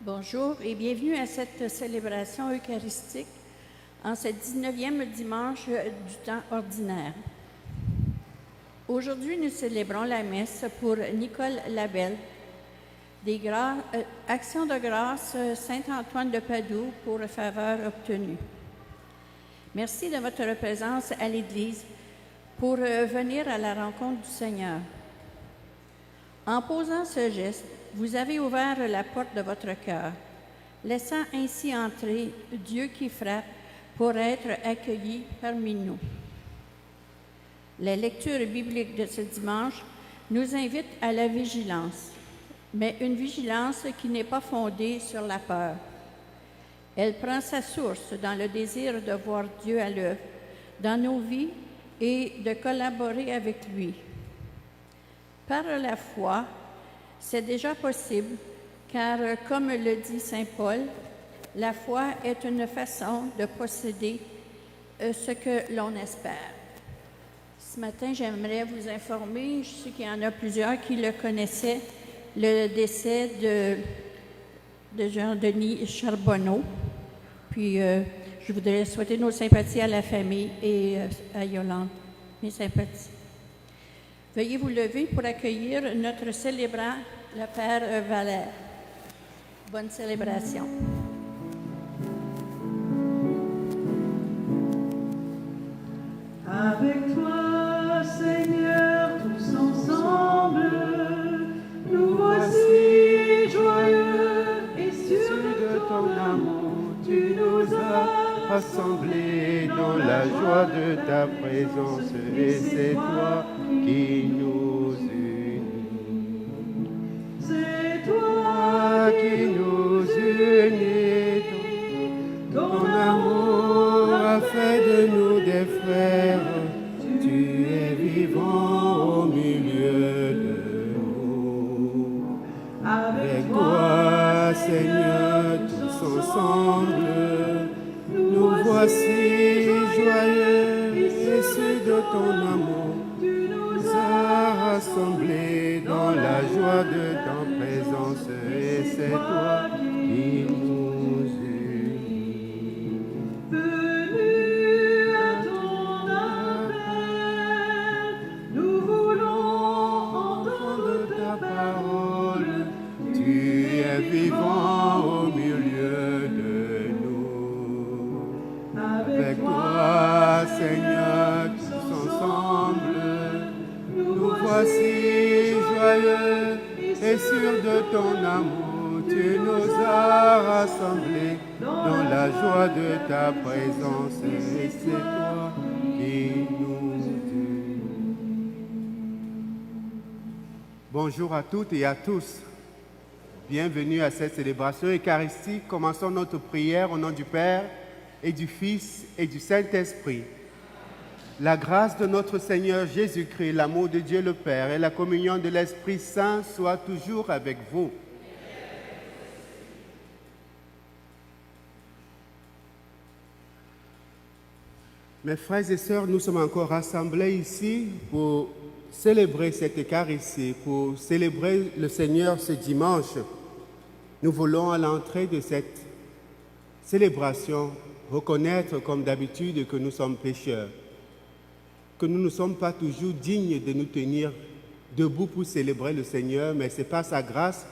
Bonjour et bienvenue à cette célébration eucharistique en ce 19e dimanche du temps ordinaire. Aujourd'hui, nous célébrons la messe pour Nicole Labelle, Action de grâce Saint-Antoine de Padoue pour faveur obtenue. Merci de votre présence à l'Église pour venir à la rencontre du Seigneur. En posant ce geste, vous avez ouvert la porte de votre cœur, laissant ainsi entrer Dieu qui frappe pour être accueilli parmi nous. La lecture biblique de ce dimanche nous invite à la vigilance, mais une vigilance qui n'est pas fondée sur la peur. Elle prend sa source dans le désir de voir Dieu à l'œuvre dans nos vies et de collaborer avec lui. Par la foi, c'est déjà possible, car comme le dit saint Paul, la foi est une façon de posséder ce que l'on espère. Ce matin, j'aimerais vous informer, je sais qu'il y en a plusieurs qui le connaissaient, le décès de Jean-Denis Charbonneau. Puis, je voudrais souhaiter nos sympathies à la famille et à Yolande. Mes sympathies. Veuillez vous lever pour accueillir notre célébrant, le Père Valère. Bonne célébration. Avec toi, Seigneur, tous ensemble, nous voici joyeux et sûrs de ton amour. Tu nous as rassemblés dans la joie de ta présence, et c'est toi qui nous unis. C'est toi qui nous unis. Ton amour a fait de nous des frères. Tu es vivant au milieu de nous. Avec toi, Seigneur, tous ensemble, nous voici joyeux et sûrs de ton amour. Rassemblés dans la joie de ta présence, et c'est toi qui nous unis. Venus à ton appel, nous voulons entendre ta parole. Tu es vivant au milieu de nous. Avec toi, Seigneur, tous ensemble, nous voici joyeux et sûrs de ton amour. Tu nous as rassemblés dans la joie de ta présence, et c'est toi qui nous unis. Bonjour à toutes et à tous. Bienvenue à cette célébration eucharistique. Commençons notre prière au nom du Père et du Fils et du Saint-Esprit. La grâce de notre Seigneur Jésus-Christ, l'amour de Dieu le Père et la communion de l'Esprit Saint soient toujours avec vous. Mes frères et sœurs, nous sommes encore rassemblés ici pour célébrer cette Eucharistie, pour célébrer le Seigneur ce dimanche. Nous voulons à l'entrée de cette célébration reconnaître comme d'habitude que nous sommes pécheurs, que nous ne sommes pas toujours dignes de nous tenir debout pour célébrer le Seigneur, mais c'est par sa grâce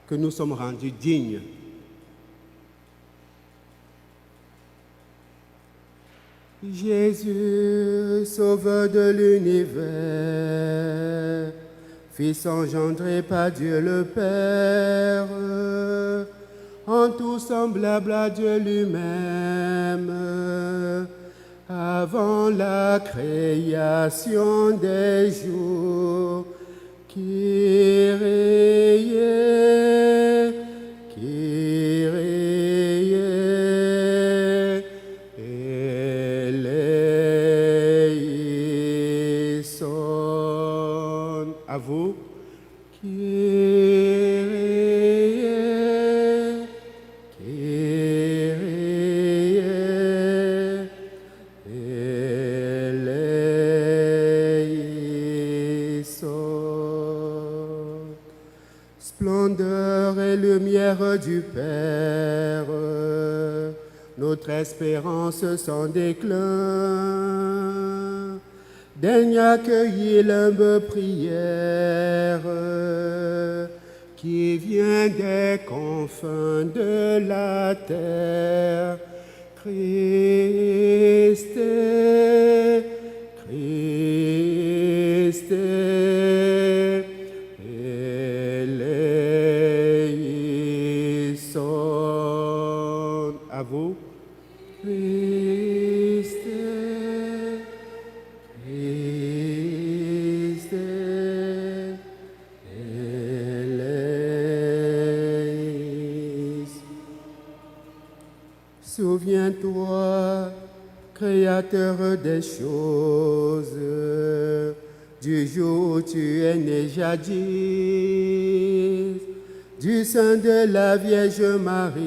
que nous sommes rendus dignes. Jésus, sauveur de l'univers, Fils engendré par Dieu le Père, en tout semblable à Dieu lui-même, avant la création des jours, Kyrie, Kyrie, eleison. À vous. Kyrie, Kyrie, eleison. Splendeur lumière du Père, notre espérance sans déclin. Daigne accueillir l'humble prière qui vient des confins de la terre. Christe, Christe, eleison. À vous. Christe, Christe, eleison. Souviens-toi, Créateur des choses, du jour où tu es né jadis, du sein de la Vierge Marie,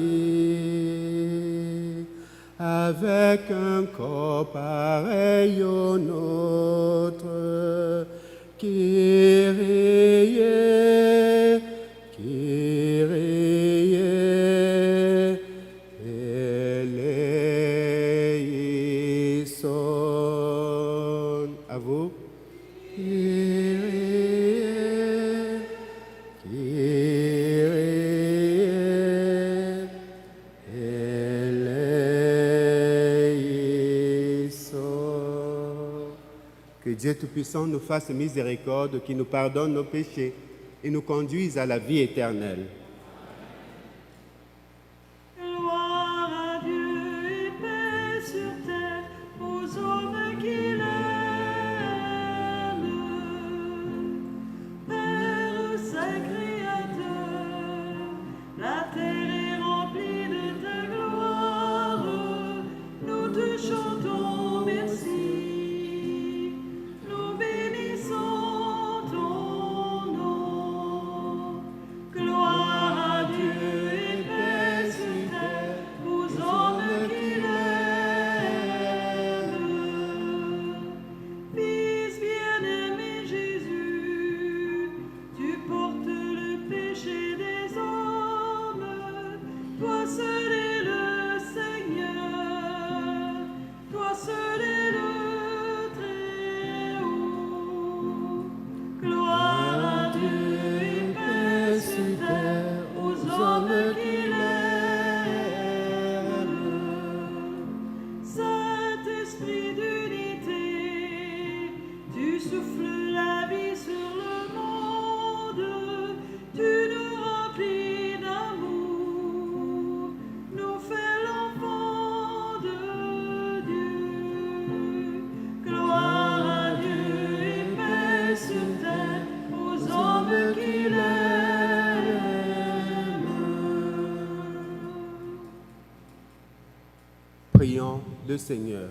avec un corps pareil au nôtre, Kyrie, Kyrie, eleison. À vous. Kyrie, Kyrie, eleison. Que Dieu Tout-Puissant nous fasse miséricorde, qu'il nous pardonne nos péchés et nous conduise à la vie éternelle. Gloire à Dieu et paix sur terre aux hommes qui l'aiment. Père saint créateur, la terre est remplie de ta gloire. Nous te chantons merci. Nous bénissons ton nom. Gloire à Dieu et paix sur terre aux hommes qui l'aiment. Fils bien-aimé Jésus, tu portes le péché des hommes. Toi seul est le Seigneur, toi seul est le Très-Haut. Gloire à Dieu et paix sur terre aux hommes qui l'aiment. Saint-Esprit d'unité, tu souffles la vie sur le monde, tu nous remplis d'amour, nous fais l'enfant de Dieu. Gloire à Dieu et paix sur terre aux hommes qui l'aiment. Prions le Seigneur.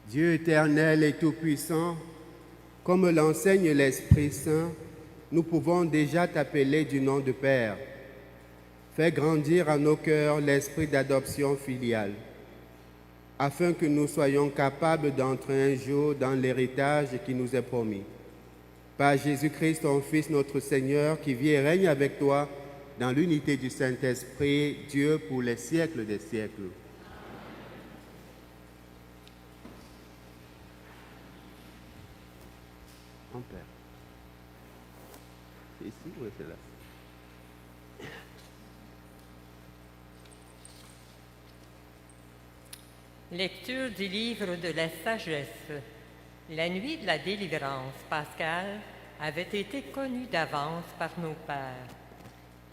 Dieu éternel et tout-puissant, comme l'enseigne l'Esprit Saint, nous pouvons déjà t'appeler du nom de Père. Fais grandir à nos cœurs l'esprit d'adoption filiale, afin que nous soyons capables d'entrer un jour dans l'héritage qui nous est promis. Par Jésus-Christ, ton Fils, notre Seigneur, qui vit et règne avec toi dans l'unité du Saint-Esprit, Dieu pour les siècles des siècles. Mon Père. C'est ici ou c'est là? Lecture du livre de la sagesse. La nuit de la délivrance pascale avait été connue d'avance par nos pères.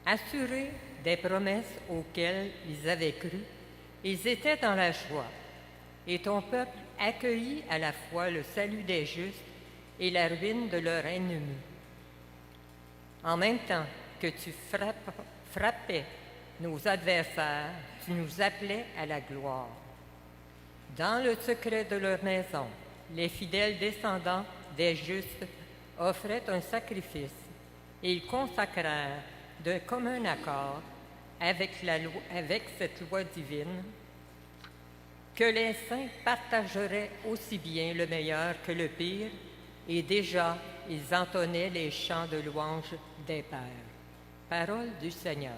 Assurés des promesses auxquelles ils avaient cru, ils étaient dans la joie. Et ton peuple accueillit à la fois le salut des justes et la ruine de leur ennemi. En même temps que tu frappais nos adversaires, tu nous appelais à la gloire. Dans le secret de leur maison, les fidèles descendants des justes offraient un sacrifice et ils consacrèrent d'un commun accord avec cette loi divine que les saints partageraient aussi bien le meilleur que le pire, et déjà ils entonnaient les chants de louange des pères. Parole du Seigneur.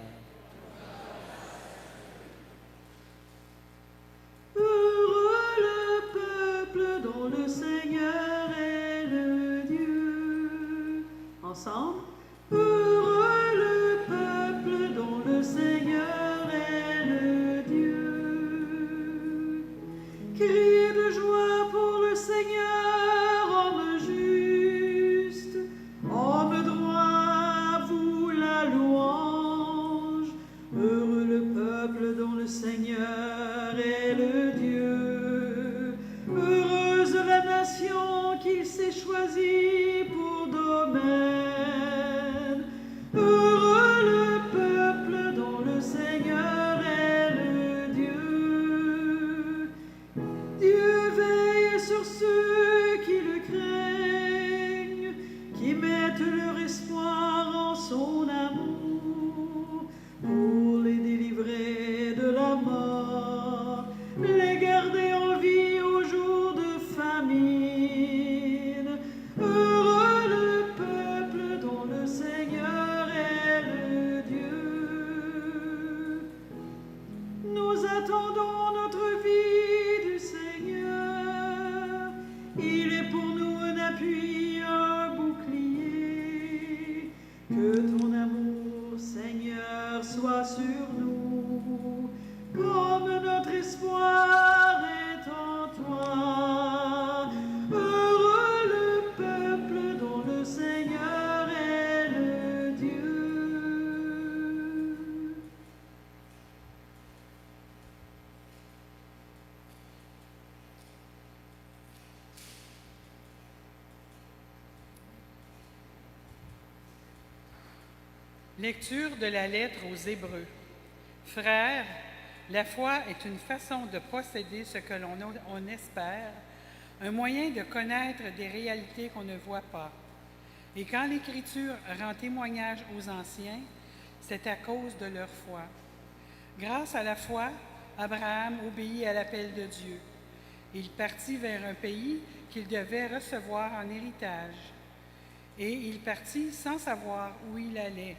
Heureux le peuple dont le Seigneur est le Dieu. Ensemble. Heureux le peuple dont le Seigneur est le Dieu. Criez de joie pour le Seigneur, homme juste, homme droit, à vous la louange. Heureux le peuple dont le Seigneur est le Dieu. Heureuse la nation qu'il s'est choisie pour domaine. Heureux le peuple dont le Seigneur est le Dieu. Dieu veille sur ceux qui le craignent, qui mettent leur espoir en son amour, pour les délivrer de la mort, les garder en vie au jour de famine. Heureux le peuple dont le Seigneur est le Dieu. Nous attendons notre vie du Seigneur. Il est pour nous un appui, un bouclier. Que ton amour, Seigneur, soit sur nous, comme notre espoir est en toi. Heureux le peuple dont le Seigneur est le Dieu. Lecture de la lettre aux Hébreux. Frères, la foi est une façon de posséder ce que l'on espère, un moyen de connaître des réalités qu'on ne voit pas. Et quand l'Écriture rend témoignage aux anciens, c'est à cause de leur foi. Grâce à la foi, Abraham obéit à l'appel de Dieu. Il partit vers un pays qu'il devait recevoir en héritage. Et il partit sans savoir où il allait.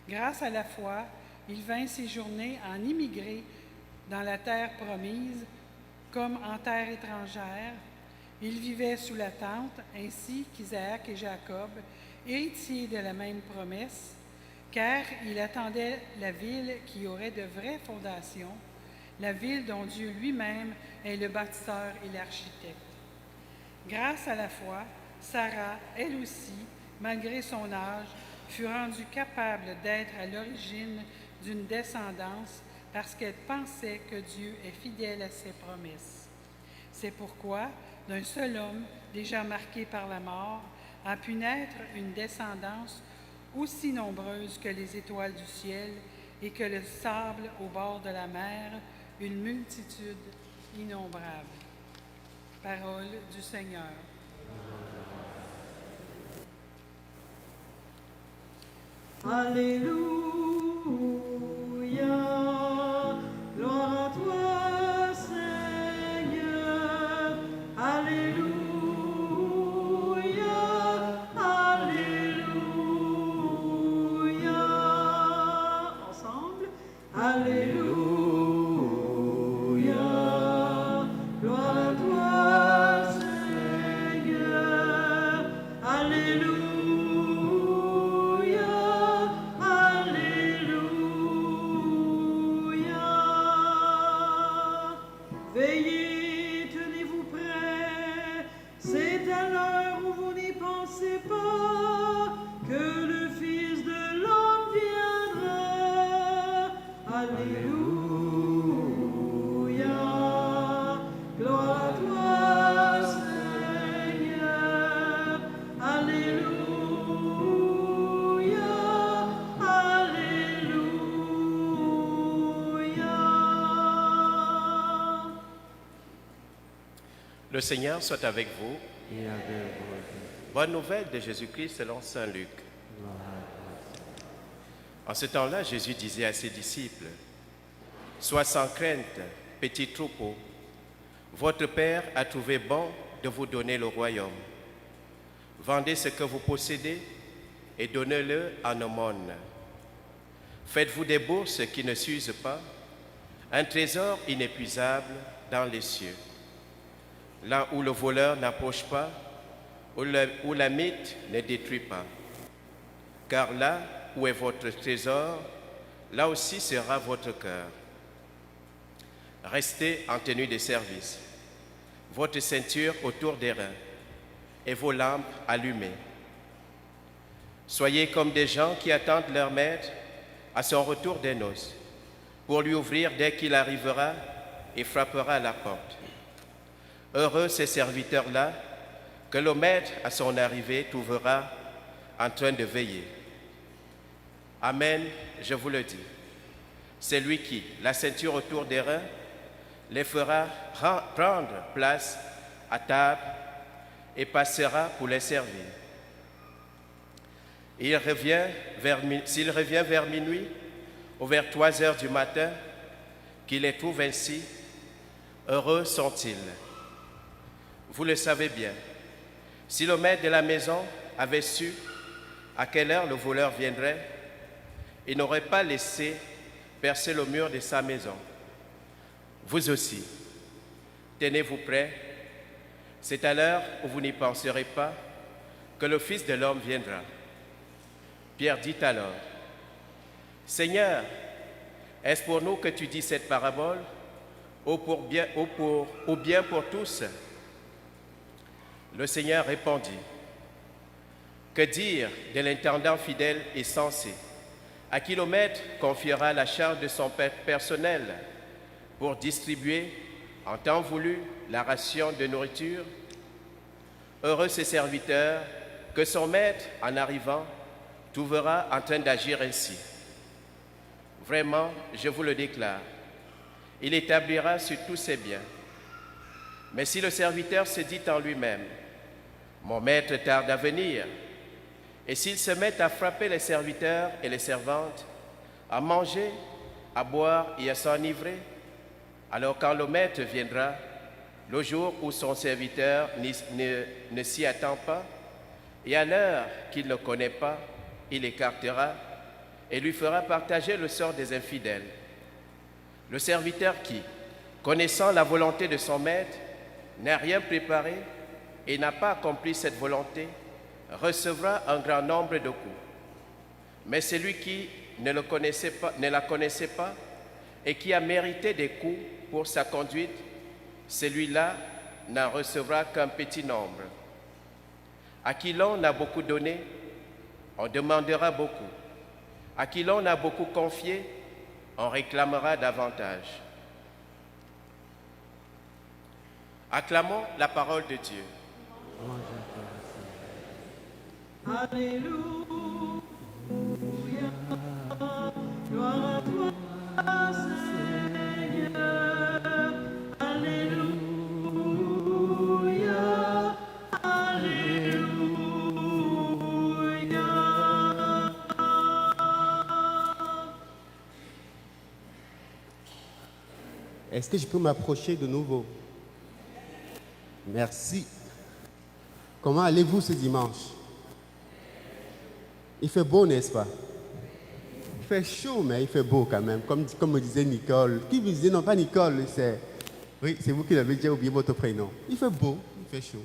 Grâce à la foi, il vint séjourner en immigré dans la terre promise, comme en terre étrangère. Il vivait sous la tente, ainsi qu'Isaac et Jacob, héritiers de la même promesse, car il attendait la ville qui aurait de vraies fondations, la ville dont Dieu lui-même est le bâtisseur et l'architecte. Grâce à la foi, Sarah, elle aussi, malgré son âge, fut rendue capable d'être à l'origine d'une descendance parce qu'elle pensait que Dieu est fidèle à ses promesses. C'est pourquoi, d'un seul homme, déjà marqué par la mort, a pu naître une descendance aussi nombreuse que les étoiles du ciel et que le sable au bord de la mer, une multitude innombrable. Parole du Seigneur. Alléluia, gloire à toi, Seigneur. Alléluia, alléluia. Ensemble. Alléluia, gloire à toi, Seigneur. Alléluia. Veillez, tenez-vous prêts, c'est à l'heure où vous n'y pensez pas que le Fils de l'homme viendra. Alléluia, gloire à toi, Seigneur. Alléluia, alléluia. Le Seigneur soit avec vous. Et avec vous. Bonne nouvelle de Jésus-Christ selon saint Luc. En ce temps-là, Jésus disait à ses disciples, « Sois sans crainte, petit troupeau. Votre Père a trouvé bon de vous donner le royaume. vendez ce que vous possédez et donnez-le en aumône. Faites-vous des bourses qui ne s'usent pas, un trésor inépuisable dans les cieux, là où le voleur n'approche pas, où la mythe ne détruit pas. Car là où est votre trésor, là aussi sera votre cœur. Restez en tenue de service, votre ceinture autour des reins et vos lampes allumées. Soyez comme des gens qui attendent leur maître à son retour des noces, pour lui ouvrir dès qu'il arrivera et frappera à la porte. Heureux ces serviteurs-là, que le maître à son arrivée trouvera en train de veiller. Amen, je vous le dis. C'est lui qui, la ceinture autour des reins, les fera prendre place à table et passera pour les servir. S'il revient vers minuit ou vers 3 heures du matin, qu'il les trouve ainsi, heureux sont-ils. Vous le savez bien, si le maître de la maison avait su à quelle heure le voleur viendrait, il n'aurait pas laissé percer le mur de sa maison. Vous aussi, tenez-vous prêts, c'est à l'heure où vous n'y penserez pas que le Fils de l'homme viendra. Pierre dit alors, « Seigneur, est-ce pour nous que tu dis cette parabole, ou bien pour tous ?» Le Seigneur répondit, « Que dire de l'intendant fidèle et sensé, à qui le maître confiera la charge de son personnel pour distribuer, en temps voulu, la ration de nourriture? Heureux ces serviteurs que son maître, en arrivant, trouvera en train d'agir ainsi. Vraiment, je vous le déclare, il établira sur tous ses biens. Mais si le serviteur se dit en lui-même, « Mon maître tarde à venir », et s'il se met à frapper les serviteurs et les servantes, à manger, à boire et à s'enivrer, alors quand le maître viendra, le jour où son serviteur ne s'y attend pas, et à l'heure qu'il ne connaît pas, il écartera et lui fera partager le sort des infidèles. Le serviteur qui, connaissant la volonté de son maître, n'a rien préparé et n'a pas accompli cette volonté, recevra un grand nombre de coups. Mais celui qui ne la connaissait pas et qui a mérité des coups pour sa conduite, celui-là n'en recevra qu'un petit nombre. À qui l'on a beaucoup donné, on demandera beaucoup. À qui l'on a beaucoup confié, on réclamera davantage. Acclamons la parole de Dieu. Alléluia, gloire à toi, Seigneur. Alléluia, alléluia. Est-ce que je peux m'approcher de nouveau? Merci. Comment allez-vous ce dimanche? Il fait beau, n'est-ce pas? Il fait chaud, mais il fait beau quand même, comme me disait Nicole. Qui me disait, non, pas Nicole, c'est... Oui, c'est vous qui l'avez déjà oublié votre prénom. Il fait beau, il fait chaud.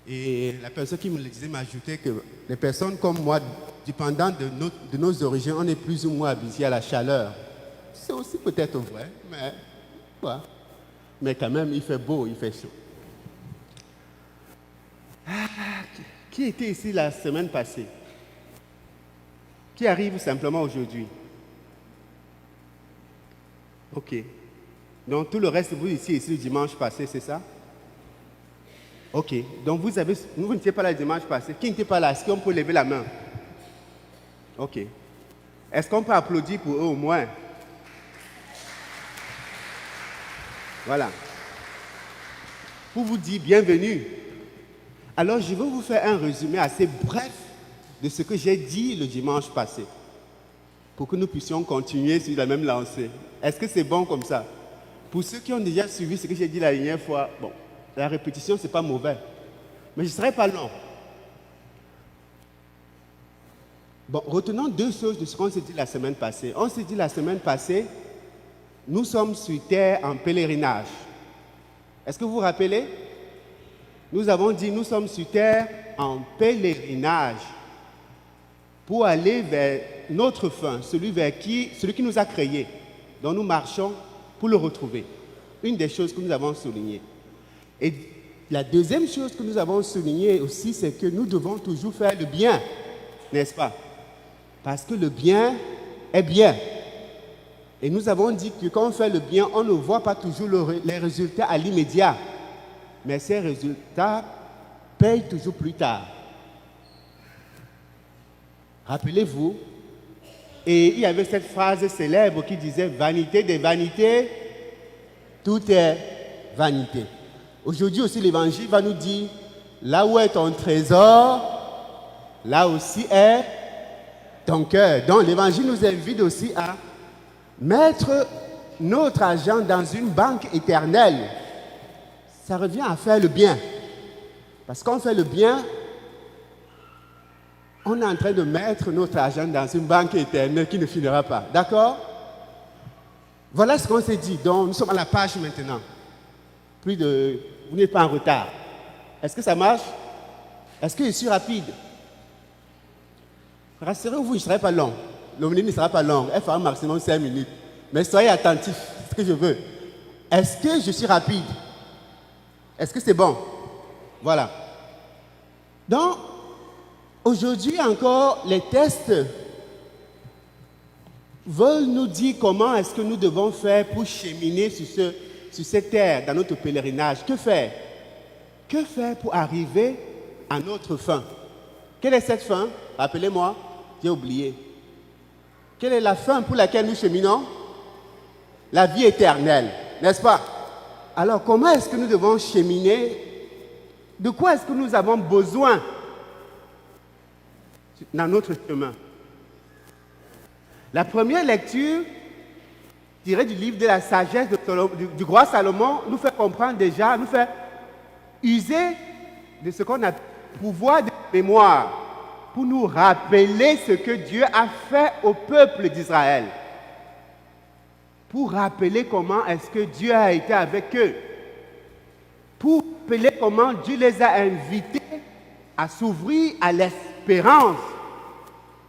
Et la personne qui me le disait m'ajoutait que les personnes comme moi, dépendant de nos origines, on est plus ou moins habitués à la chaleur. C'est aussi peut-être vrai, mais... Ouais. Mais quand même, il fait beau, il fait chaud. Qui était ici la semaine passée? Qui arrive simplement aujourd'hui? Ok. Donc tout le reste, vous étiez ici le dimanche passé, c'est ça? Ok. Donc vous n'étiez pas là le dimanche passé. Qui n'était pas là? Est-ce qu'on peut lever la main? Ok. Est-ce qu'on peut applaudir pour eux au moins? Voilà. Pour vous dire bienvenue. Alors, je vais vous faire un résumé assez bref de ce que j'ai dit le dimanche passé, pour que nous puissions continuer sur la même lancée. Est-ce que c'est bon comme ça? Pour ceux qui ont déjà suivi ce que j'ai dit la dernière fois, bon, la répétition, ce n'est pas mauvais. Mais je ne serai pas long. Bon, retenons deux choses de ce qu'on s'est dit la semaine passée. On s'est dit la semaine passée, nous sommes sur terre en pèlerinage. Est-ce que vous vous rappelez? Nous avons dit, nous sommes sur terre en pèlerinage pour aller vers notre fin, celui qui nous a créés, dont nous marchons pour le retrouver. Une des choses que nous avons soulignées. Et la deuxième chose que nous avons soulignée aussi, c'est que nous devons toujours faire le bien, n'est-ce pas? Parce que le bien est bien. Et nous avons dit que quand on fait le bien, on ne voit pas toujours les résultats à l'immédiat. Mais ces résultats payent toujours plus tard. Rappelez-vous, et il y avait cette phrase célèbre qui disait « Vanité des vanités, tout est vanité ». Aujourd'hui aussi, l'Évangile va nous dire « Là où est ton trésor, là aussi est ton cœur ». Donc l'Évangile nous invite aussi à mettre notre argent dans une banque éternelle. Ça revient à faire le bien. Parce qu'on fait le bien, on est en train de mettre notre argent dans une banque éternelle qui ne finira pas. D'accord? Voilà ce qu'on s'est dit. Donc, nous sommes à la page maintenant. Vous n'êtes pas en retard. Est-ce que ça marche? Est-ce que je suis rapide? Rassurez-vous, je ne serai pas long. L'homélie ne sera pas longue. Elle fera maximum 5 minutes. Mais soyez attentifs, c'est ce que je veux. Est-ce que je suis rapide? Est-ce que c'est bon? Voilà. Donc, aujourd'hui encore, les tests veulent nous dire comment est-ce que nous devons faire pour cheminer sur cette terre, dans notre pèlerinage. Que faire? Que faire pour arriver à notre fin? Quelle est cette fin? Rappelez-moi, j'ai oublié. Quelle est la fin pour laquelle nous cheminons? La vie éternelle, n'est-ce pas? Alors, comment est-ce que nous devons cheminer? De quoi est-ce que nous avons besoin dans notre chemin? La première lecture, tirée du livre de la sagesse du roi Salomon, nous fait comprendre déjà, nous fait user de ce qu'on a pouvoir de mémoire pour nous rappeler ce que Dieu a fait au peuple d'Israël. Pour rappeler comment est-ce que Dieu a été avec eux. Pour rappeler comment Dieu les a invités à s'ouvrir à l'espérance,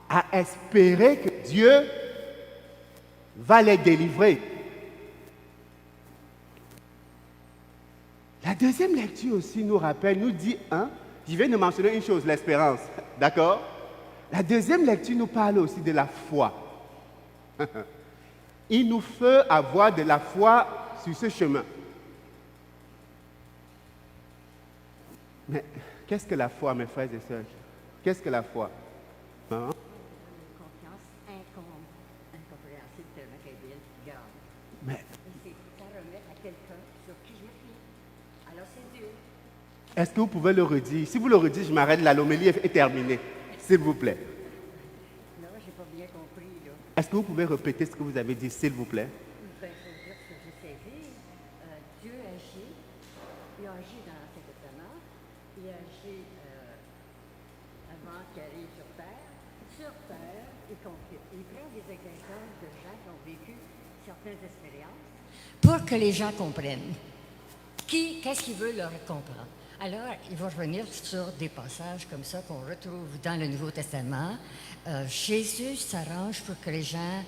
à espérer que Dieu va les délivrer. La deuxième lecture aussi nous rappelle, nous dit, je viens de mentionner une chose, l'espérance, d'accord? La deuxième lecture nous parle aussi de la foi. Il nous faut avoir de la foi sur ce chemin. Mais qu'est-ce que la foi, mes frères et sœurs? Qu'est-ce que la foi? Une confiance incompréhensible tellement qu'elle est belle, garde. Mais Et c'est à remettre à quelqu'un sur qui je me fie. Alors c'est Dieu. est-ce que vous pouvez le redire? Si vous le redites, je m'arrête là, l'homélie est terminée. S'il vous plaît. Non, je n'ai pas bien compris, là. Est-ce que vous pouvez répéter ce que vous avez dit, s'il vous plaît? Ben, il faut dire ce que j'ai saisi. Dieu agit. Il agit dans l'Ancien Testament. Il agit avant qu'il arrive sur Terre. Sur Terre, il prend des exemples de gens qui ont vécu certaines expériences pour que les gens comprennent. Qu'est-ce qu'il veut leur comprendre? Alors, il va revenir sur des passages comme ça qu'on retrouve dans le Nouveau Testament. Jésus s'arrange pour que les gens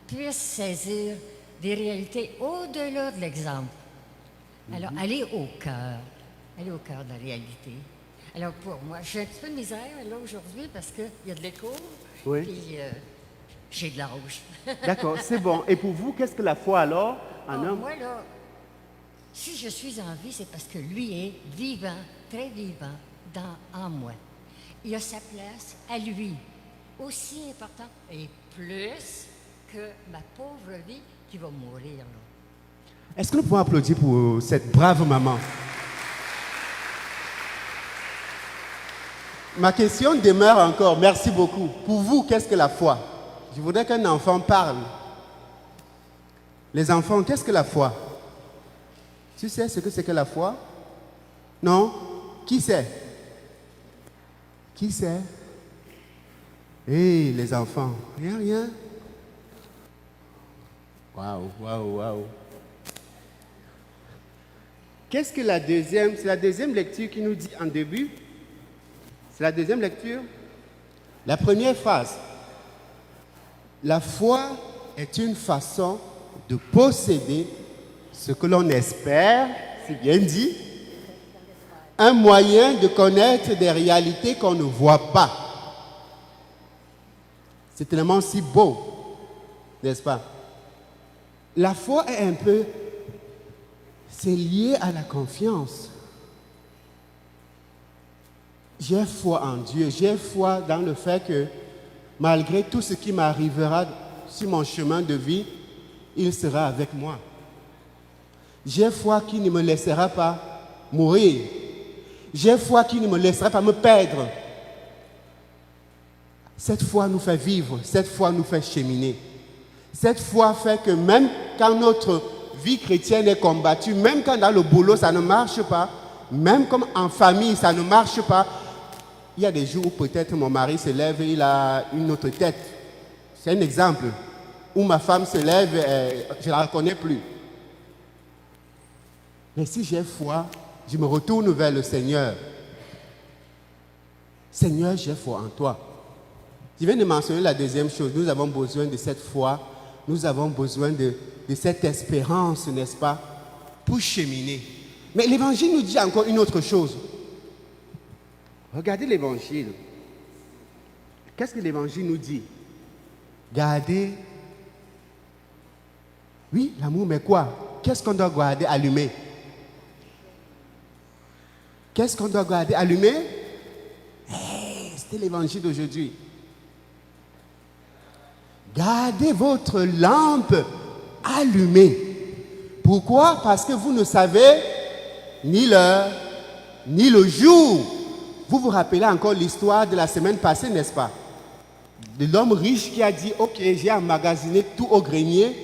puissent saisir des réalités au-delà de l'exemple. Alors, aller au cœur de la réalité. Alors, pour moi, j'ai un petit peu de misère là aujourd'hui parce qu'il y a de l'écho, Oui. puis j'ai de la rouge. D'accord, c'est bon. Et pour vous, qu'est-ce que la foi alors en homme? Moi, là, si je suis en vie, c'est parce que lui est vivant, très vivant, en moi. Il a sa place à lui, aussi importante et plus que ma pauvre vie qui va mourir. Là. Est-ce que nous pouvons applaudir pour cette brave maman? Ma question demeure encore. Merci beaucoup. Pour vous, qu'est-ce que la foi? Je voudrais qu'un enfant parle. Les enfants, qu'est-ce que la foi? Tu sais ce que c'est que la foi? Non? Qui sait? Qui c'est? Hé, les enfants, rien. Waouh. Qu'est-ce que la deuxième? C'est la deuxième lecture qui nous dit en début. C'est la deuxième lecture. La première phrase. La foi est une façon de posséder ce que l'on espère, c'est bien dit, un moyen de connaître des réalités qu'on ne voit pas. C'est tellement si beau, n'est-ce pas? La foi est un peu, c'est lié à la confiance. J'ai foi en Dieu, j'ai foi dans le fait que malgré tout ce qui m'arrivera sur mon chemin de vie, il sera avec moi. J'ai foi qu'il ne me laissera pas mourir. J'ai foi qu'il ne me laissera pas me perdre. Cette foi nous fait vivre, cette foi nous fait cheminer. Cette foi fait que même quand notre vie chrétienne est combattue, même quand dans le boulot ça ne marche pas, même comme en famille ça ne marche pas, il y a des jours où peut-être mon mari se lève et il a une autre tête. C'est un exemple. Où ma femme se lève et je ne la reconnais plus. Mais si j'ai foi, je me retourne vers le Seigneur. Seigneur, j'ai foi en toi. Je viens de mentionner la deuxième chose. Nous avons besoin de cette foi. Nous avons besoin de cette espérance, n'est-ce pas, pour cheminer. Mais l'Évangile nous dit encore une autre chose. Regardez l'Évangile. Qu'est-ce que l'Évangile nous dit? Gardez. Oui, l'amour, mais quoi? Qu'est-ce qu'on doit garder allumé? Qu'est-ce qu'on doit garder allumé? C'était l'Évangile d'aujourd'hui. Gardez votre lampe allumée. Pourquoi? Parce que vous ne savez ni l'heure, ni le jour. Vous vous rappelez encore l'histoire de la semaine passée, n'est-ce pas? De l'homme riche qui a dit, ok, j'ai emmagasiné tout au grenier,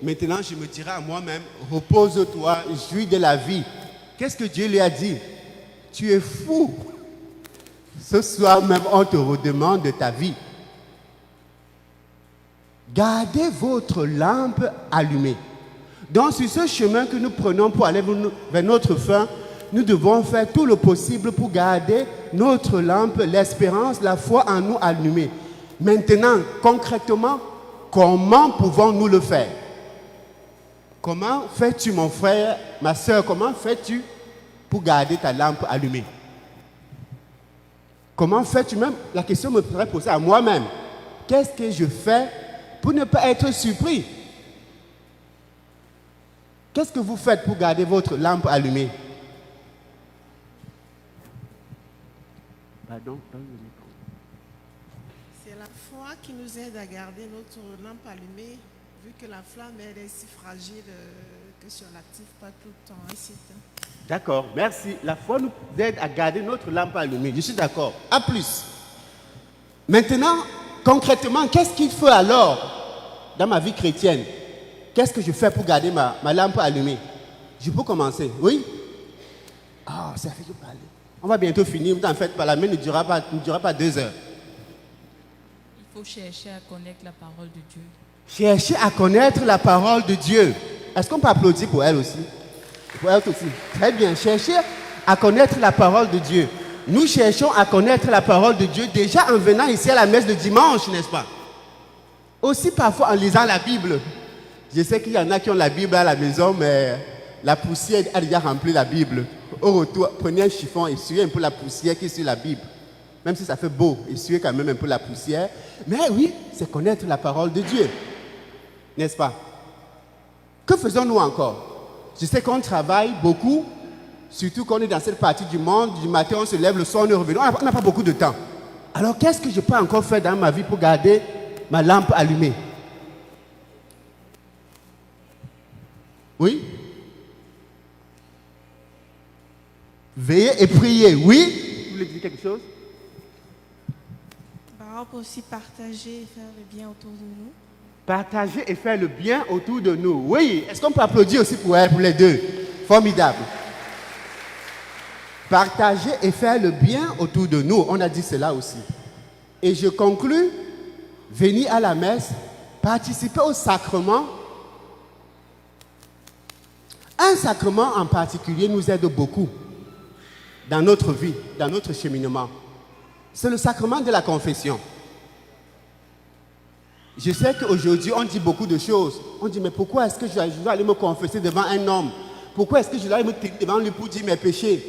maintenant je me dirai à moi-même, repose-toi, jouis de la vie. Qu'est-ce que Dieu lui a dit? Tu es fou. Ce soir même, on te redemande de ta vie. Gardez votre lampe allumée. Donc, sur ce chemin que nous prenons pour aller vers notre fin, nous devons faire tout le possible pour garder notre lampe, l'espérance, la foi en nous allumée. Maintenant, concrètement, comment pouvons-nous le faire? Comment fais-tu, mon frère, ma soeur, comment fais-tu pour garder ta lampe allumée? Comment fais-tu même? La question me serait posée à moi-même. Qu'est-ce que je fais pour ne pas être surpris? Qu'est-ce que vous faites pour garder votre lampe allumée? Pardon, c'est la foi qui nous aide à garder notre lampe allumée, vu que la flamme est si fragile que si on l'active pas tout le temps. Ici. D'accord, merci. La foi nous aide à garder notre lampe allumée. Je suis d'accord. À plus. Maintenant, concrètement, qu'est-ce qu'il faut alors dans ma vie chrétienne? Qu'est-ce que je fais pour garder ma lampe allumée? Je peux commencer, oui? Ah, ça fait que parler. On va bientôt finir. En fait, la main ne durera pas 2 heures. Il faut chercher à connaître la parole de Dieu. Chercher à connaître la parole de Dieu. Est-ce qu'on peut applaudir pour elle aussi? Pour elle aussi. Très bien. Chercher à connaître la parole de Dieu. Nous cherchons à connaître la parole de Dieu déjà en venant ici à la messe de dimanche, n'est-ce pas? Aussi parfois en lisant la Bible. Je sais qu'il y en a qui ont la Bible à la maison, mais la poussière a déjà rempli la Bible. Au retour, prenez un chiffon et essuyez un peu la poussière qui est sur la Bible. Même si ça fait beau, essuyez quand même un peu la poussière. Mais oui, c'est connaître la parole de Dieu. N'est-ce pas? Que faisons-nous encore? Je sais qu'on travaille beaucoup, surtout qu'on est dans cette partie du monde. Du matin, on se lève, le soir, on est revenu. On n'a pas beaucoup de temps. Alors, qu'est-ce que je peux encore faire dans ma vie pour garder ma lampe allumée? Oui? Veillez et priez. Oui? Vous voulez dire quelque chose? On peut aussi partager et faire le bien autour de nous. Partager et faire le bien autour de nous. Oui. Est-ce qu'on peut applaudir aussi pour elle, pour les deux? Formidable. Partager et faire le bien autour de nous. On a dit cela aussi. Et je conclus, venir à la messe, participer au sacrement. Un sacrement en particulier nous aide beaucoup dans notre vie, dans notre cheminement. C'est le sacrement de la confession. Je sais qu'aujourd'hui, on dit beaucoup de choses. On dit, mais pourquoi est-ce que je dois aller me confesser devant un homme? Pourquoi est-ce que je dois aller me tenir devant lui pour dire mes péchés?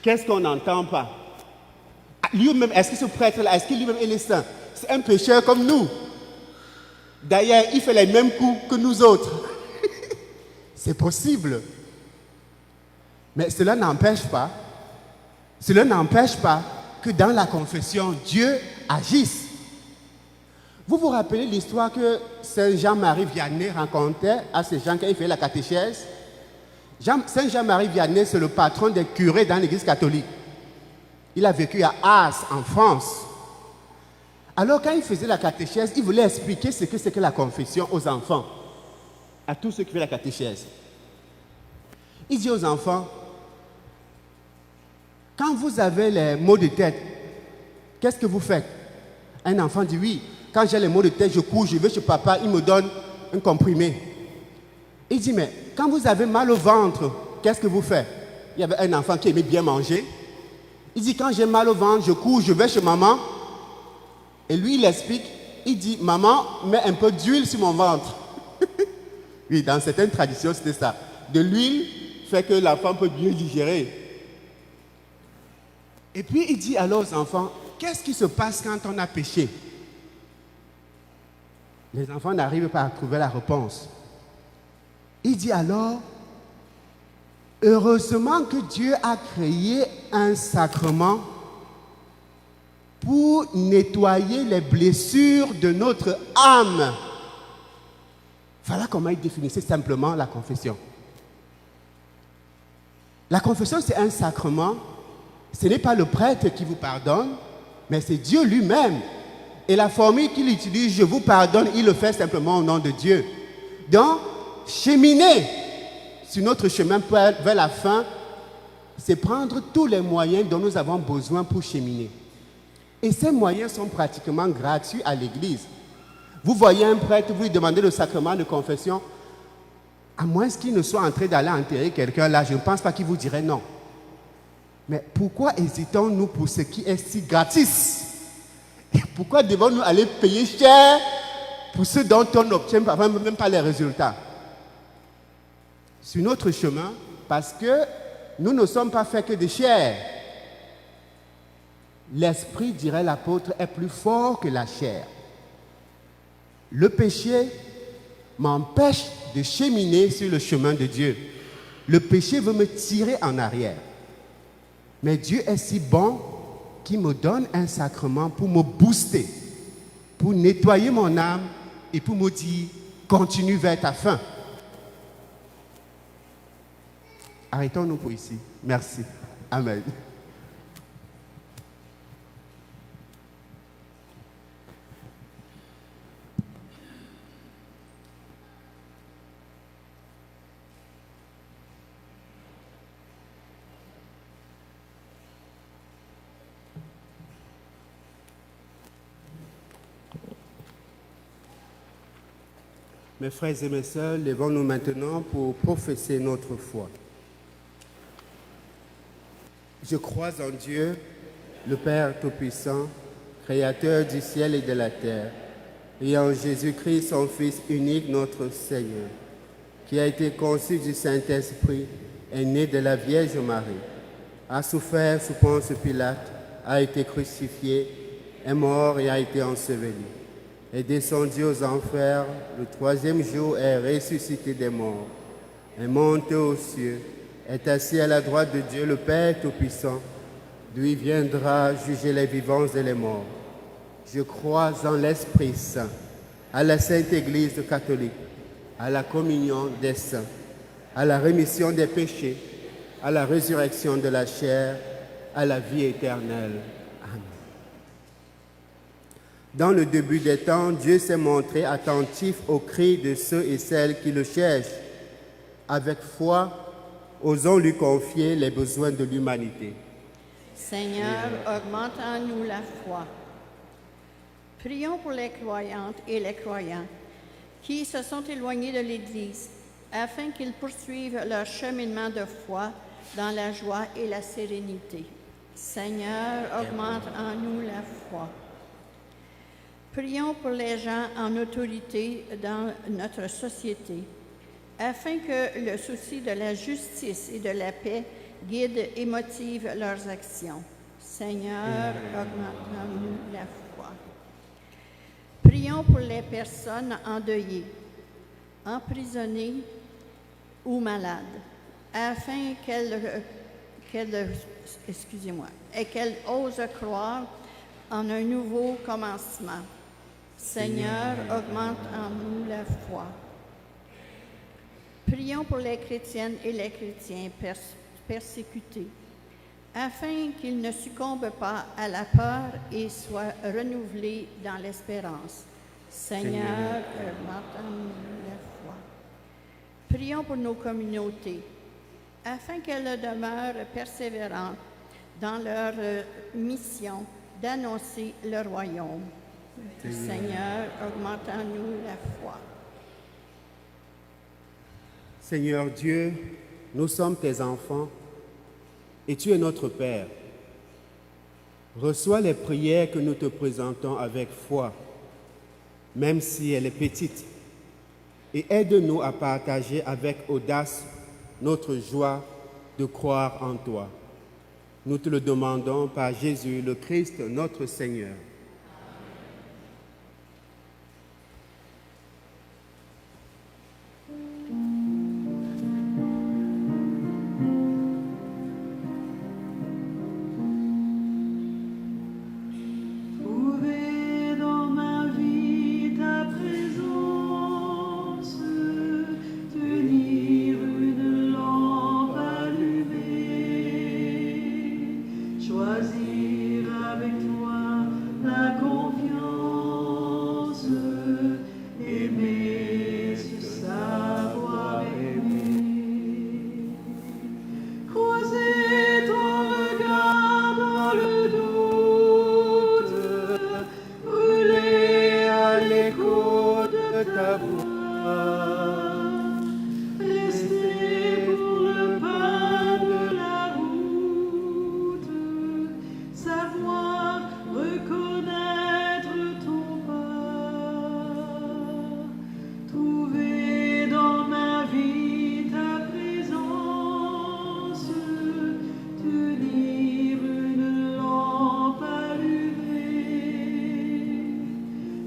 Qu'est-ce qu'on n'entend pas? Lui-même, est-ce que ce prêtre-là, est-ce qu'il lui-même est saint? C'est un pécheur comme nous. D'ailleurs, il fait les mêmes coups que nous autres. C'est possible. Mais cela n'empêche pas que dans la confession, Dieu agisse. Vous vous rappelez l'histoire que Saint Jean-Marie Vianney racontait à ces gens quand il fait la catéchèse? Saint Jean-Marie Vianney, c'est le patron des curés dans l'église catholique. Il a vécu à Ars, en France. Alors, quand il faisait la catéchèse, il voulait expliquer ce que c'est que la confession aux enfants, à tous ceux qui font la catéchèse. Il dit aux enfants, quand vous avez les maux de tête, qu'est-ce que vous faites? Un enfant dit oui. Quand j'ai les maux de tête, je cours, je vais chez papa, il me donne un comprimé. Il dit, mais quand vous avez mal au ventre, qu'est-ce que vous faites? Il y avait un enfant qui aimait bien manger. Il dit, quand j'ai mal au ventre, je cours, je vais chez maman. Et lui, il explique, il dit, maman, mets un peu d'huile sur mon ventre. Oui, dans certaines traditions, c'était ça. De l'huile fait que l'enfant peut mieux digérer. Et puis, il dit alors aux enfants, qu'est-ce qui se passe quand on a péché? Les enfants n'arrivent pas à trouver la réponse. Il dit alors, heureusement que Dieu a créé un sacrement pour nettoyer les blessures de notre âme. Voilà comment il définissait simplement la confession. La confession, c'est un sacrement. Ce n'est pas le prêtre qui vous pardonne, mais c'est Dieu lui-même. Et la formule qu'il utilise, je vous pardonne, il le fait simplement au nom de Dieu. Donc, cheminer sur notre chemin vers la fin, c'est prendre tous les moyens dont nous avons besoin pour cheminer. Et ces moyens sont pratiquement gratuits à l'Église. Vous voyez un prêtre, vous lui demandez le sacrement de confession, à moins qu'il ne soit en train d'aller enterrer quelqu'un là, je ne pense pas qu'il vous dirait non. Mais pourquoi hésitons-nous pour ce qui est si gratis? Et pourquoi devons-nous aller payer cher pour ce dont on n'obtient même pas les résultats? Sur notre chemin, parce que nous ne sommes pas faits que de chair. L'esprit, dirait l'apôtre, est plus fort que la chair. Le péché m'empêche de cheminer sur le chemin de Dieu. Le péché veut me tirer en arrière. Mais Dieu est si bon qu'il me donne un sacrement pour me booster, pour nettoyer mon âme et pour me dire, continue vers ta fin. Arrêtons-nous pour ici. Merci. Amen. Mes frères et mes sœurs, levons-nous maintenant pour professer notre foi. Je crois en Dieu, le Père Tout-Puissant, Créateur du ciel et de la terre, et en Jésus-Christ, son Fils unique, notre Seigneur, qui a été conçu du Saint-Esprit, est né de la Vierge Marie, a souffert sous Ponce Pilate, a été crucifié, est mort et a été enseveli, est descendu aux enfers, le troisième jour est ressuscité des morts, est monté aux cieux, est assis à la droite de Dieu le Père Tout-Puissant, d'où il viendra juger les vivants et les morts. Je crois en l'Esprit Saint, à la Sainte Église catholique, à la communion des saints, à la rémission des péchés, à la résurrection de la chair, à la vie éternelle. Amen. Dans le début des temps, Dieu s'est montré attentif aux cris de ceux et celles qui le cherchent. Avec foi, osons lui confier les besoins de l'humanité. Seigneur, augmente en nous la foi. Prions pour les croyantes et les croyants qui se sont éloignés de l'Église, afin qu'ils poursuivent leur cheminement de foi dans la joie et la sérénité. Seigneur, augmente en nous la foi. Prions pour les gens en autorité dans notre société, afin que le souci de la justice et de la paix guide et motive leurs actions. Seigneur, augmente en nous la foi. Prions pour les personnes endeuillées, emprisonnées ou malades, afin qu'elles osent croire en un nouveau commencement. Seigneur, augmente en nous la foi. Prions pour les chrétiennes et les chrétiens persécutés, afin qu'ils ne succombent pas à la peur et soient renouvelés dans l'espérance. Seigneur, augmente en nous la foi. Prions pour nos communautés, afin qu'elles demeurent persévérantes dans leur mission d'annoncer le royaume. Seigneur, augmente en nous la foi. Seigneur Dieu, nous sommes tes enfants et tu es notre Père. Reçois les prières que nous te présentons avec foi, même si elle est petite, et aide-nous à partager avec audace notre joie de croire en toi. Nous te le demandons par Jésus le Christ, notre Seigneur. Trouver dans ma vie ta présence, tenir une lampe allumée, choisir avec toi la confiance, aimer se savoir aimer, croiser ton regard dans le doute, brûler à l'écho de ta voix, rester pour le pain de la route, savoir reconnaître ton pas, trouver dans ma vie ta présence, tenir une lampe allumée,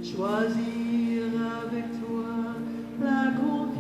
choisir avec toi la confiance.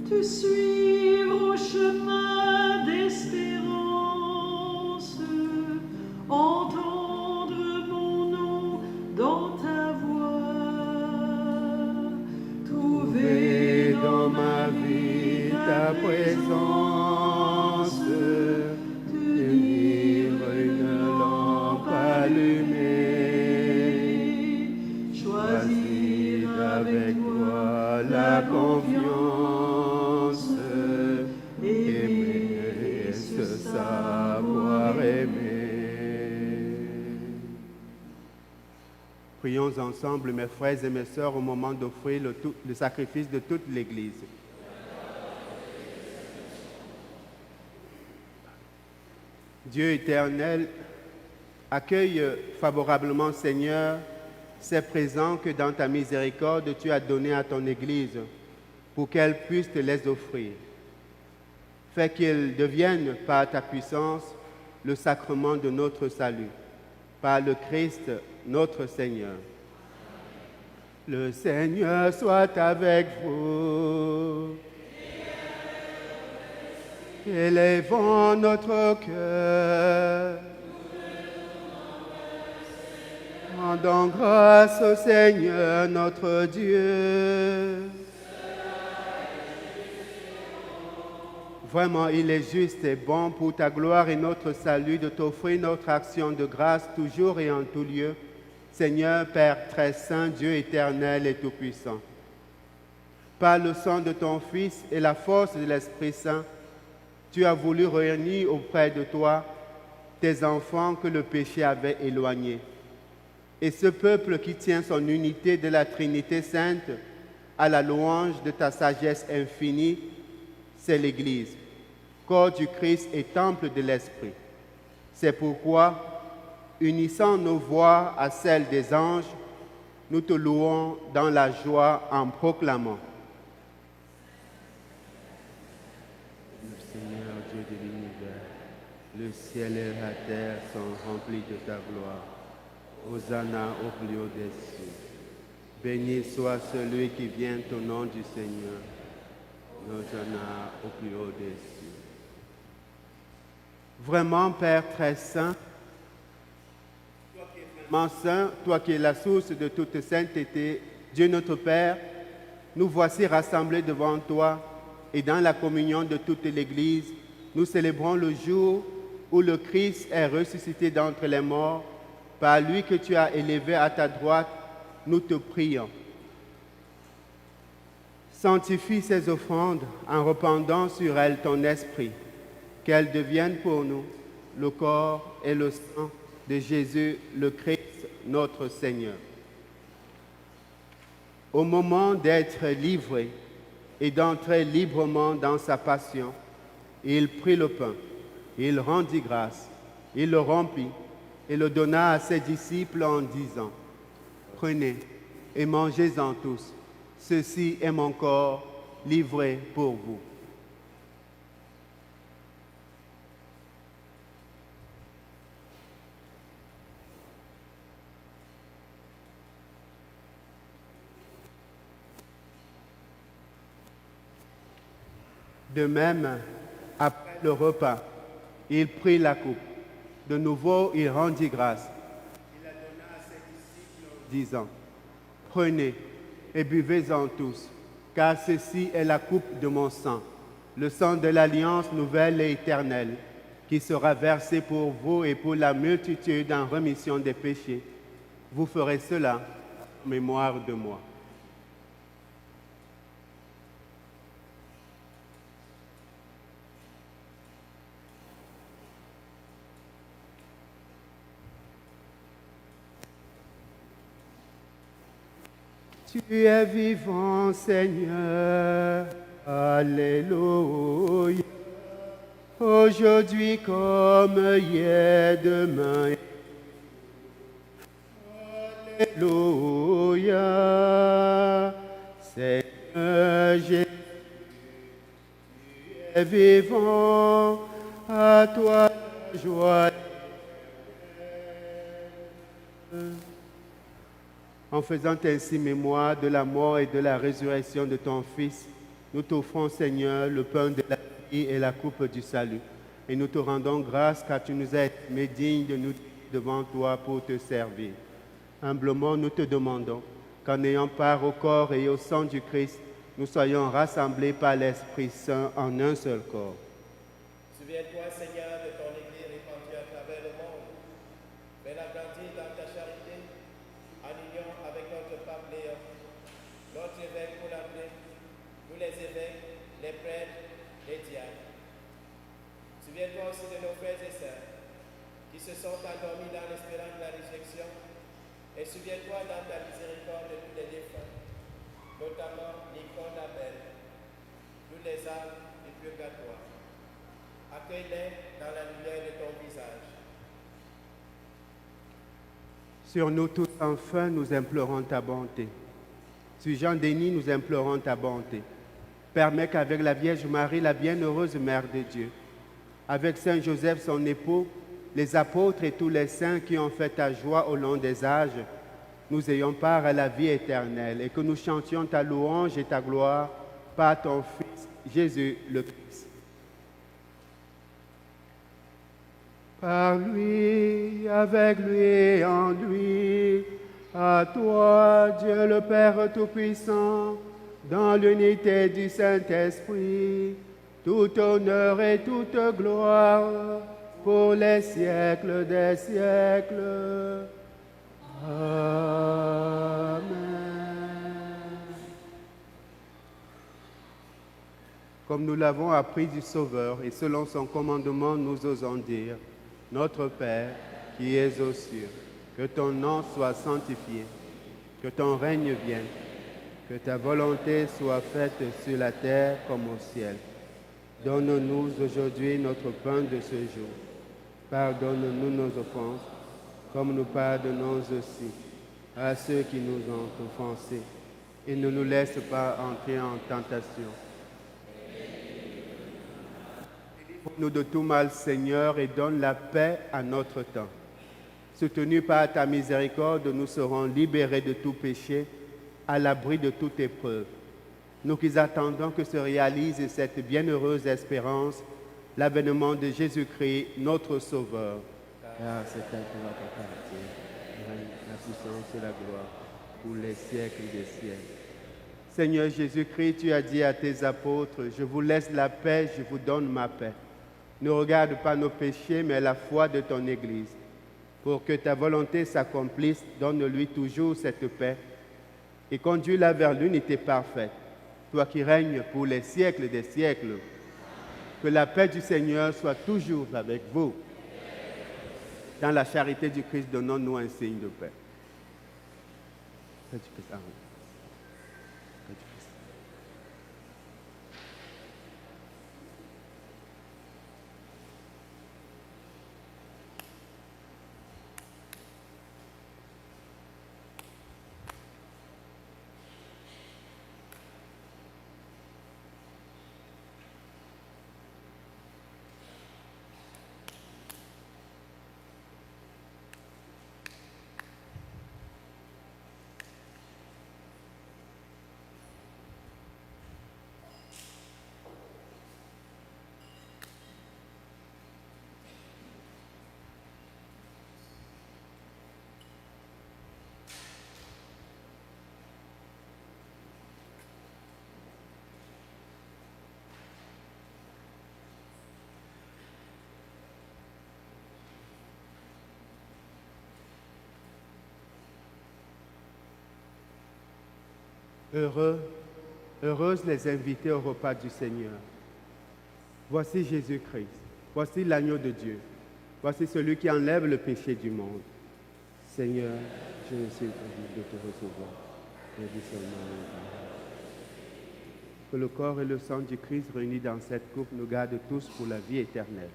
te suivre au chemin d'espérance, entendre mon nom dans ta voix, trouver dans ma vie ta présence, tenir une lampe allumée, choisir avec toi la confiance, aimer ce savoir aimer. Prions ensemble, mes frères et mes sœurs, au moment d'offrir le sacrifice de toute l'Église. Dieu éternel, accueille favorablement, Seigneur, ces présents que dans ta miséricorde tu as donnés à ton Église pour qu'elle puisse te les offrir. Fais qu'ils deviennent par ta puissance le sacrement de notre salut, par le Christ notre Seigneur. Le Seigneur soit avec vous. Élevons notre cœur. Rendons grâce au Seigneur notre Dieu. Vraiment, il est juste et bon pour ta gloire et notre salut de t'offrir notre action de grâce toujours et en tout lieu. Seigneur, Père très saint, Dieu éternel et tout-puissant. Par le sang de ton Fils et la force de l'Esprit Saint, tu as voulu réunir auprès de toi tes enfants que le péché avait éloignés. Et ce peuple qui tient son unité de la Trinité Sainte à la louange de ta sagesse infinie, c'est l'Église, corps du Christ et temple de l'Esprit. C'est pourquoi, unissant nos voix à celles des anges, nous te louons dans la joie en proclamant. Le Seigneur Dieu de l'univers, le ciel et la terre sont remplis de ta gloire. Hosanna au plus haut des cieux. Béni soit celui qui vient au nom du Seigneur. Hosanna au plus haut des cieux. Vraiment, Père très saint, toi qui es vraiment saint, toi qui es la source de toute sainteté, Dieu notre Père, nous voici rassemblés devant toi et dans la communion de toute l'Église, nous célébrons le jour où le Christ est ressuscité d'entre les morts. Par lui que tu as élevé à ta droite, nous te prions. Sanctifie ces offrandes en répandant sur elles ton esprit, qu'elles deviennent pour nous le corps et le sang de Jésus, le Christ, notre Seigneur. Au moment d'être livré et d'entrer librement dans sa passion, il prit le pain, il rendit grâce, il le rompit et le donna à ses disciples en disant, « Prenez et mangez-en tous, ceci est mon corps livré pour vous. » De même, après le repas, il prit la coupe. De nouveau, il rendit grâce. Il la donna à ses disciples en disant, « Prenez et buvez-en tous, car ceci est la coupe de mon sang, le sang de l'alliance nouvelle et éternelle, qui sera versé pour vous et pour la multitude en rémission des péchés. Vous ferez cela en mémoire de moi. » Tu es vivant, Seigneur. Alléluia. Aujourd'hui comme hier, demain. Alléluia. Seigneur Jésus, tu es vivant. À toi la joie. En faisant ainsi mémoire de la mort et de la résurrection de ton Fils, nous t'offrons, Seigneur, le pain de la vie et la coupe du salut. Et nous te rendons grâce car tu nous as estimés dignes de nous devant toi pour te servir. Humblement, nous te demandons qu'en ayant part au corps et au sang du Christ, nous soyons rassemblés par l'Esprit Saint en un seul corps. Souviens-toi, Seigneur, de ton Église répandue à travers le monde. Fais-la grandir dans ta charité, en union avec notre pape Léon, notre évêque pour l'André, tous les évêques, les prêtres, les diacres. Souviens-toi aussi de nos frères et sœurs qui se sont endormis dans l'espérance de la résurrection. Et souviens-toi dans ta miséricorde de tous les défunts, notamment Nicole Abel, tous les âmes du purgatoire. Accueille-les dans la lumière de ton visage. Sur nous tous, enfin, nous implorons ta bonté. Sur Jean-Denis, nous implorons ta bonté. Permets qu'avec la Vierge Marie, la bienheureuse Mère de Dieu, avec Saint Joseph, son époux, les apôtres et tous les saints qui ont fait ta joie au long des âges, nous ayons part à la vie éternelle et que nous chantions ta louange et ta gloire par ton Fils, Jésus le Christ. Par lui, avec lui et en lui, à toi, Dieu le Père Tout-Puissant, dans l'unité du Saint-Esprit, tout honneur et toute gloire pour les siècles des siècles. Amen. Comme nous l'avons appris du Sauveur et selon son commandement, nous osons dire, Notre Père qui es aux cieux, que ton nom soit sanctifié, que ton règne vienne, que ta volonté soit faite sur la terre comme au ciel. Donne-nous aujourd'hui notre pain de ce jour. Pardonne-nous nos offenses, comme nous pardonnons aussi à ceux qui nous ont offensés. Et ne nous laisse pas entrer en tentation. Délivre-nous de tout mal, Seigneur, et donne la paix à notre temps. Soutenus par ta miséricorde, nous serons libérés de tout péché, à l'abri de toute épreuve. Nous qui attendons que se réalise cette bienheureuse espérance, l'avènement de Jésus-Christ, notre Sauveur. Car c'est à toi qu'appartient la puissance et la gloire pour les siècles des siècles. Seigneur Jésus-Christ, tu as dit à tes apôtres, je vous laisse la paix, je vous donne ma paix. Ne regarde pas nos péchés, mais la foi de ton Église. Pour que ta volonté s'accomplisse, donne-lui toujours cette paix et conduis-la vers l'unité parfaite. Toi qui règnes pour les siècles des siècles, que la paix du Seigneur soit toujours avec vous. Dans la charité du Christ, donnons-nous un signe de paix. Heureuses les invités au repas du Seigneur. Voici Jésus-Christ, voici l'agneau de Dieu, voici celui qui enlève le péché du monde. Seigneur, je ne suis pas digne de te recevoir, mais dis seulement une parole. Que le corps et le sang du Christ réunis dans cette coupe nous gardent tous pour la vie éternelle.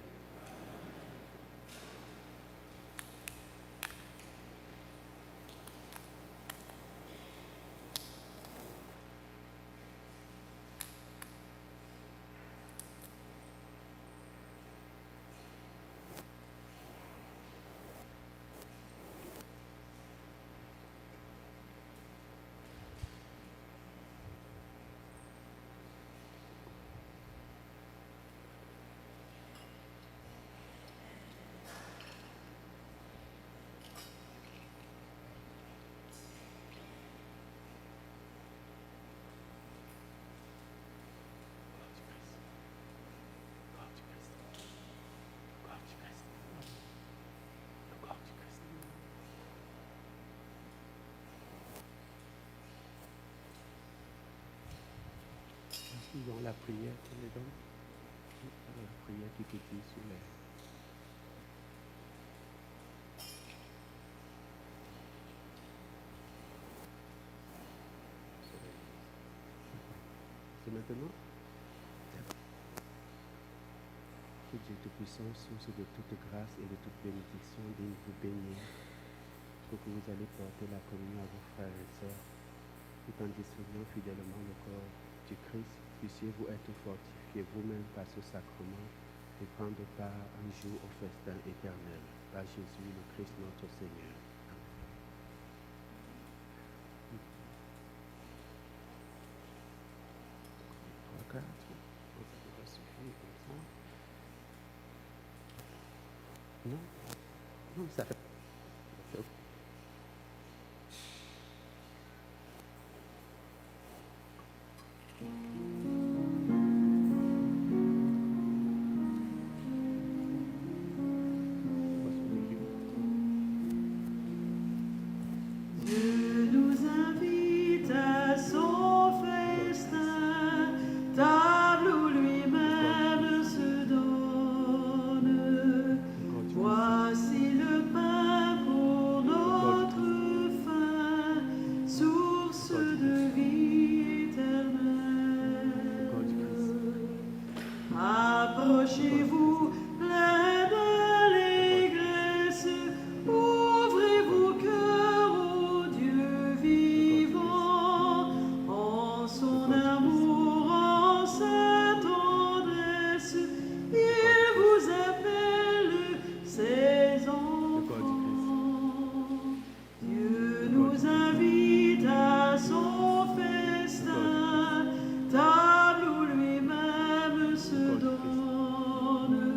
Ils ont la prière qui les donne. La prière qui te dit sur les... C'est maintenant. Que Dieu Tout-Puissant, source de toute grâce et de toute bénédiction, vienne vous bénir pour que vous allez porter la communion à vos frères et sœurs, tout en distribuant fidèlement le corps du Christ. Puissiez-vous être fortifiés vous-même par ce sacrement et prendre part un jour au festin éternel. Par Jésus le Christ notre Seigneur. Trois, quatre. Ça va suffire comme ça. Non, non, ça fait. Dieu nous invite à son festin, table où lui-même se donne. Voici le pain pour notre faim, source de vie éternelle. Approchez-vous plein d'allégresse, ouvrez vos cœurs au Dieu vivant, en son amour, en sa tendresse, il vous appelle ses enfants. Dieu nous invite à son festin, table où lui-même se donne.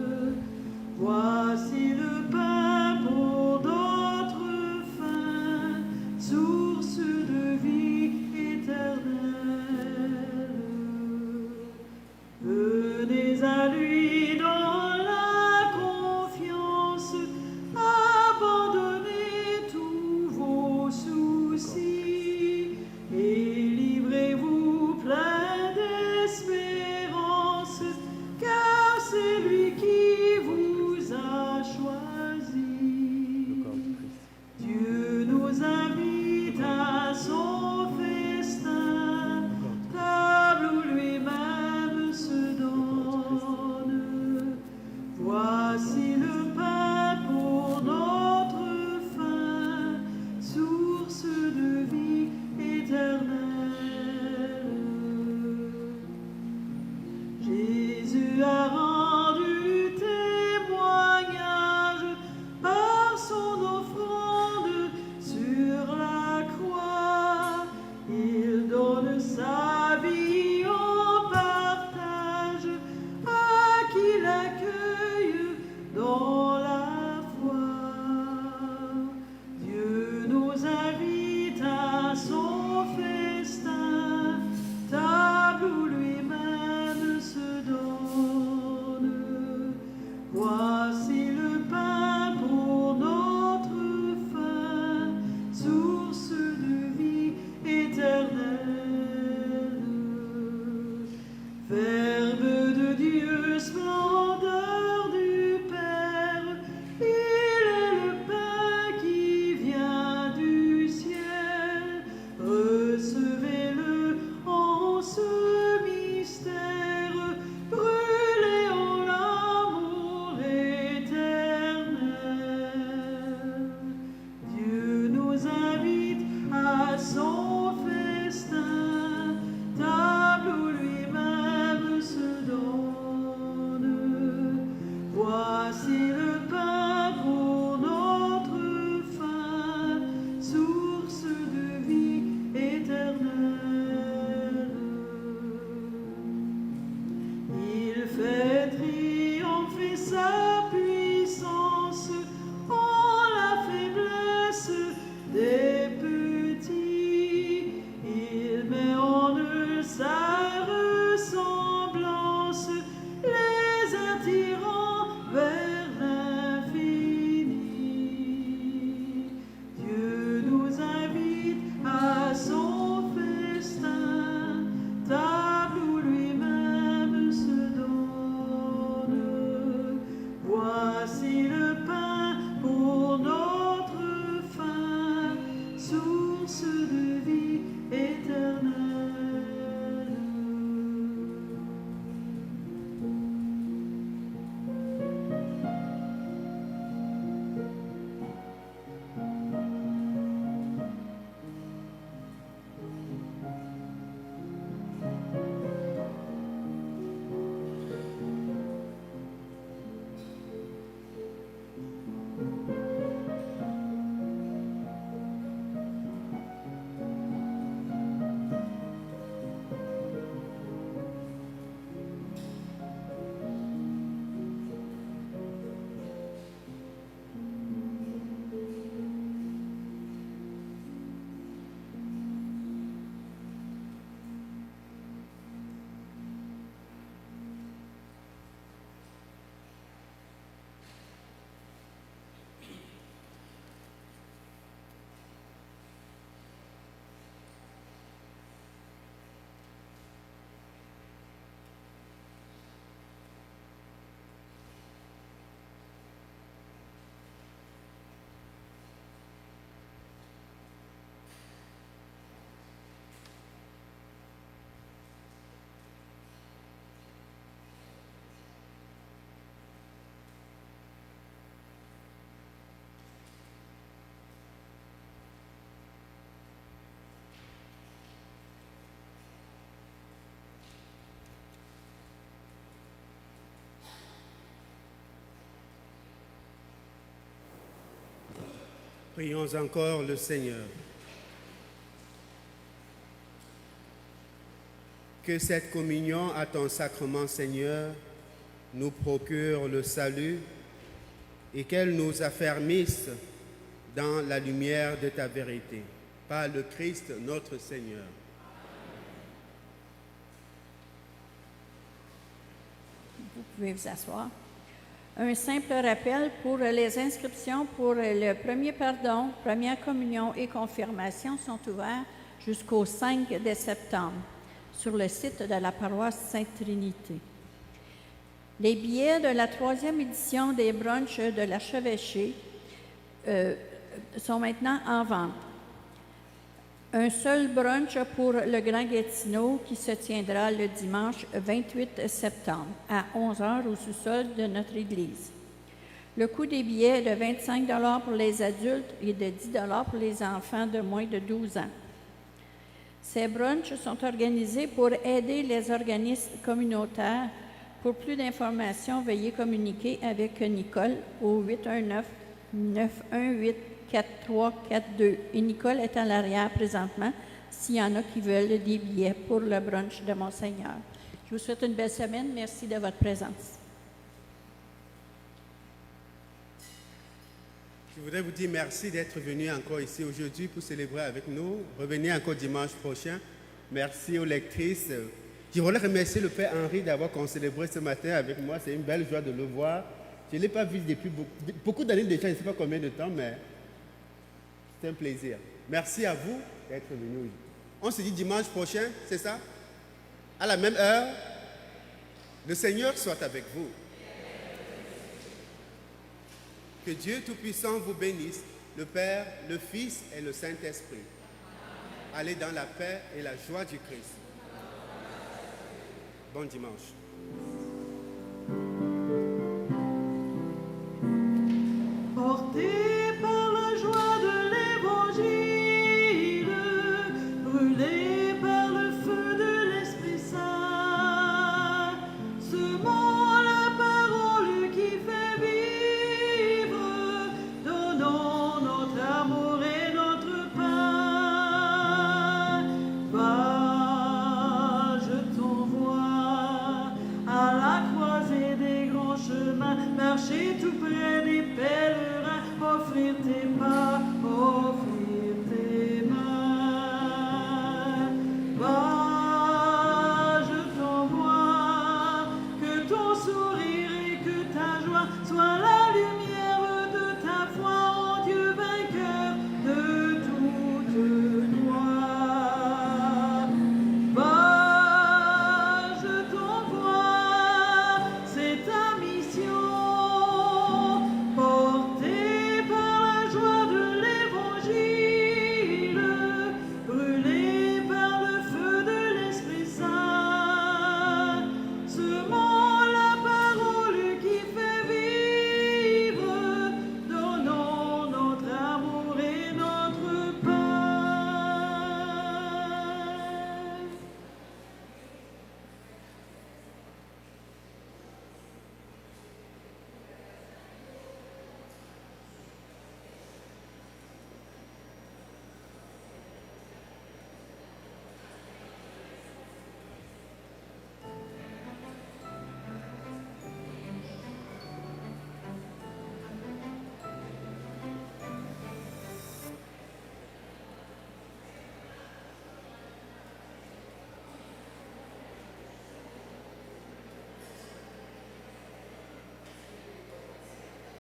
Prions encore le Seigneur. Que cette communion à ton sacrement, Seigneur, nous procure le salut et qu'elle nous affermisse dans la lumière de ta vérité. Par le Christ notre Seigneur. Vous pouvez vous asseoir. Un simple rappel pour les inscriptions pour le premier pardon, première communion et confirmation sont ouverts jusqu'au 5 de septembre sur le site de la paroisse Sainte-Trinité. Les billets de la 3e édition des brunchs de l'archevêché sont maintenant en vente. Un seul brunch pour le Grand Gatineau qui se tiendra le dimanche 28 septembre à 11h au sous-sol de notre église. Le coût des billets est de 25 $ pour les adultes et de 10 $ pour les enfants de moins de 12 ans. Ces brunchs sont organisés pour aider les organismes communautaires. Pour plus d'informations, veuillez communiquer avec Nicole au 819-918-4342. Et Nicole est à l'arrière présentement s'il y en a qui veulent des billets pour le brunch de Monseigneur. Je vous souhaite une belle semaine. Merci de votre présence. Je voudrais vous dire merci d'être venu encore ici aujourd'hui pour célébrer avec nous. Revenez encore dimanche prochain. Merci aux lectrices. Je voudrais remercier le Père Henri d'avoir célébré ce matin avec moi. C'est une belle joie de le voir. Je ne l'ai pas vu depuis beaucoup d'années déjà, je ne sais pas combien de temps, mais c'est un plaisir. Merci à vous d'être venus. On se dit dimanche prochain, c'est ça? À la même heure. Le Seigneur soit avec vous. Que Dieu Tout-Puissant vous bénisse, le Père, le Fils et le Saint-Esprit. Allez dans la paix et la joie du Christ. Bon dimanche. Portés par la joie de l'Évangile, brûlés par le feu de l'Esprit Saint, semons la parole qui fait vivre, donnons notre amour et notre pain. Va, je t'envoie à la croisée des grands chemins, marcher tout près